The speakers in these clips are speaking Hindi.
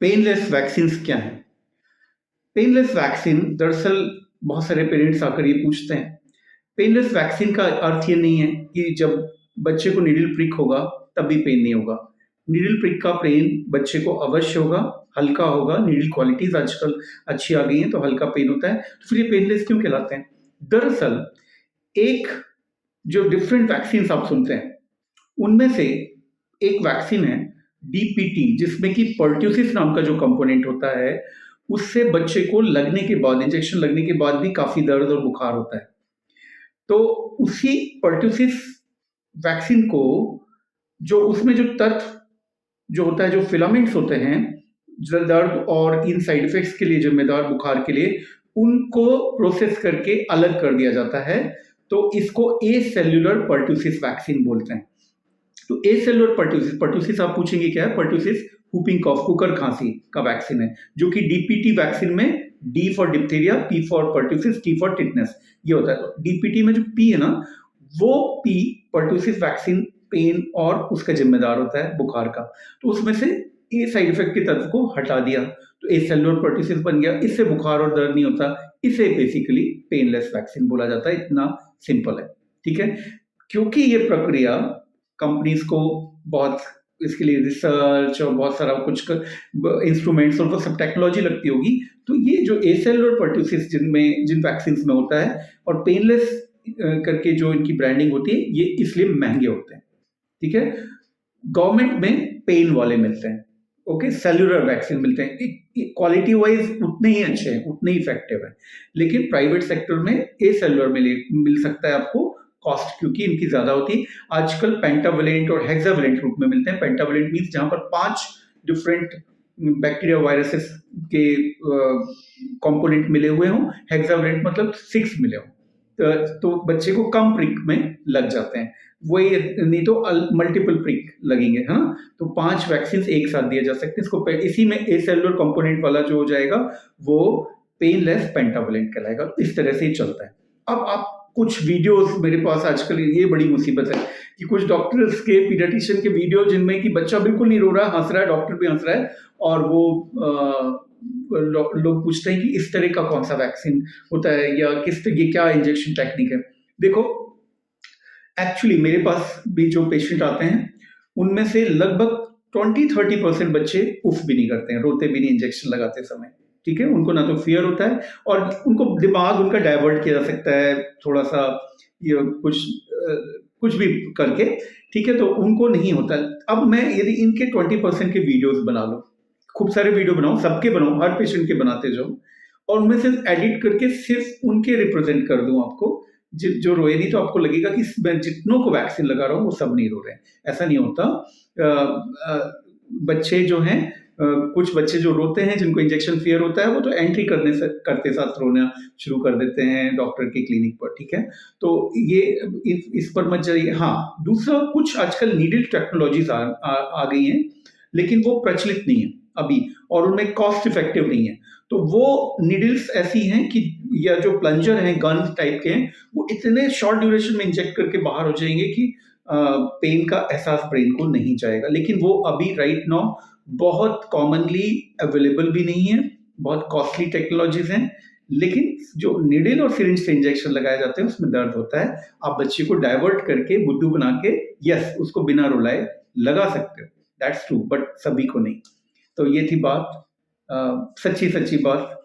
पेनलेस वैक्सीन क्या है? पेनलेस वैक्सीन दरअसल बहुत सारे पेरेंट्स आकर ये पूछते हैं। पेनलेस वैक्सीन का अर्थ ये नहीं है कि जब बच्चे को नीडल प्रिक होगा तब भी पेन नहीं होगा। नीडल प्रिक का पेन बच्चे को अवश्य होगा, हल्का होगा। नीडल क्वालिटीज आजकल अच्छी आ गई हैं तो हल्का पेन होता है। तो फिर ये पेनलेस क्यों कहलाते हैं? दरअसल एक जो डिफरेंट वैक्सीन आप सुनते हैं उनमें से एक वैक्सीन है डीपीटी, जिसमें कि पर्ट्यूसिस नाम का जो कंपोनेंट होता है उससे बच्चे को लगने के बाद, इंजेक्शन लगने के बाद भी काफी दर्द और बुखार होता है। तो उसी पर्ट्यूसिस वैक्सीन को जो उसमें जो तत्व जो होता है, जो फिलामेंट्स होते हैं दर्द और इन साइड इफेक्ट्स के लिए जिम्मेदार बुखार के लिए, उनको प्रोसेस करके अलग कर दिया जाता है। तो इसको ए सेल्यूलर पर्ट्यूसिस वैक्सीन बोलते हैं। तो ए सेल्यूलर पर्ट्यूसिस, पर्ट्यूसिस आप पूछेंगे क्या है? पर्ट्यूसिस हुपिंग कॉफ, कुकर खांसी का वैक्सीन है, जो कि डीपीटी वैक्सीन में D for diphtheria, P for pertussis, T for tetanus ये होता है। तो डीपीटी में जो पी है ना, वो पी पर्ट्यूसिस वैक्सीन पेन और उसका जिम्मेदार होता है बुखार का। तो उसमें से ए साइड इफेक्ट के तत्व को हटा दिया तो ए सेल्यूलर पर्ट्यूसिस बन गया। इससे बुखार और दर्द नहीं होता। इसे बेसिकली पेनलेस वैक्सीन बोला जाता है। इतना सिंपल है, ठीक है। क्योंकि ये प्रक्रिया कंपनीज को बहुत इसके लिए रिसर्च और बहुत सारा कुछ इंस्ट्रूमेंट्स और वो सब टेक्नोलॉजी लगती होगी, तो ये जो ए सेल्यूलर पर्ट्यूसिस जिन वैक्सीन में होता है और पेनलेस करके जो इनकी ब्रांडिंग होती है, ये इसलिए महंगे होते हैं, ठीक है। गवर्नमेंट में पेन वाले मिलते हैं, ओके, सेल्यूलर वैक्सीन मिलते हैं, क्वालिटी वाइज उतने ही अच्छे हैं, उतने ही इफेक्टिव है। लेकिन प्राइवेट सेक्टर में ए सेल्यूलर मिल सकता है आपको, कॉस्ट क्योंकि इनकी ज्यादा होती है। आजकल पेंटावेलेंट और हेक्सावेलेंट रूप में मिलते हैं। पेंटावेलेंट मीन्स जहां पर 5 डिफरेंट बैक्टीरिया वायरसेस के कंपोनेंट मिले हुए हों। हेक्सावेलेंट मतलब 6 मिले हों, तो बच्चे को कम प्रिक में लग जाते हैं। वही नहीं तो मल्टीपल प्रिक लगेंगे, है ना। तो 5 वैक्सीन एक साथ दिए जा सकते हैं। इसको इसी में ए सेल्यूलर कंपोनेंट वाला जो हो जाएगा वो पेनलेस पेंटावेलेंट कहलाएगा। इस तरह से ही चलता है। अब आप कुछ वीडियोस मेरे पास आजकल, ये बड़ी मुसीबत है कि कुछ डॉक्टर्स के, पीडियाट्रिशियन के वीडियो जिनमें कि बच्चा बिल्कुल नहीं रो रहा, हंस रहा है, डॉक्टर भी हंस रहा है, और वो लोग पूछते हैं कि इस तरह का कौन सा वैक्सीन होता है या किस तरह, ये क्या इंजेक्शन टेक्निक है। देखो, एक्चुअली मेरे पास भी जो पेशेंट आते हैं उनमें से लगभग 20-30% बच्चे उफ भी नहीं करते हैं, रोते भी नहीं इंजेक्शन लगाते समय, ठीक है। उनको ना तो फियर होता है और उनको दिमाग उनका डाइवर्ट किया जा सकता है थोड़ा सा, ये कुछ भी करके, ठीक है, तो उनको नहीं होता। अब मैं यदि इनके 20% के वीडियोस बना लूं, खूब सारे वीडियो बनाऊं, सबके बनाऊं, हर पेशेंट के बनाते जाऊं, और उनमें से एडिट करके सिर्फ उनके रिप्रेजेंट कर दूं आपको, जो रोए नहीं, तो आपको लगेगा कि मैं जितनों को वैक्सीन लगा रहा हूँ वो सब नहीं रो रहे हैं। ऐसा नहीं होता। बच्चे जो हैं, कुछ बच्चे जो रोते हैं, जिनको इंजेक्शन फियर होता है, वो तो एंट्री करते साथ रोना शुरू कर देते हैं डॉक्टर के क्लिनिक पर, ठीक है। तो ये इस पर मत जाइए। हाँ, दूसरा, कुछ आजकल नीडल टेक्नोलॉजीज आ गई हैं, लेकिन वो प्रचलित नहीं है अभी और उनमें कॉस्ट इफेक्टिव नहीं है। तो वो नीडल्स ऐसी हैं कि, या जो प्लंजर हैं, गन टाइप के हैं, वो इतने शॉर्ट ड्यूरेशन में इंजेक्ट करके बाहर हो जाएंगे कि पेन का एहसास ब्रेन को नहीं जाएगा। लेकिन वो अभी राइट नाउ बहुत कॉमनली अवेलेबल भी नहीं है, बहुत कॉस्टली टेक्नोलॉजीज हैं। लेकिन जो नीडल और सिरिंज से इंजेक्शन लगाए जाते हैं उसमें दर्द होता है। आप बच्चे को डाइवर्ट करके, बुद्धू बना के, यस, उसको बिना रुलाए लगा सकते हो, दैट्स ट्रू, बट सभी को नहीं। तो ये थी बात, सच्ची बात,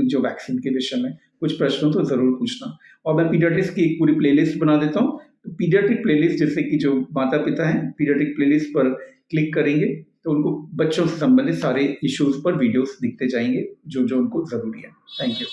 जो वैक्सीन के विषय में। कुछ प्रश्न हो तो जरूर पूछना। और मैं पीडियाट्रिक्स की एक पूरी प्लेलिस्ट बना देता हूँ। तो पीडियाट्रिक प्लेलिस्ट, जैसे कि जो माता पिता हैं, पीडियाट्रिक प्लेलिस्ट पर क्लिक करेंगे तो उनको बच्चों से संबंधित सारे इश्यूज पर वीडियोस दिखते जाएंगे जो उनको जरूरी है। Thank you.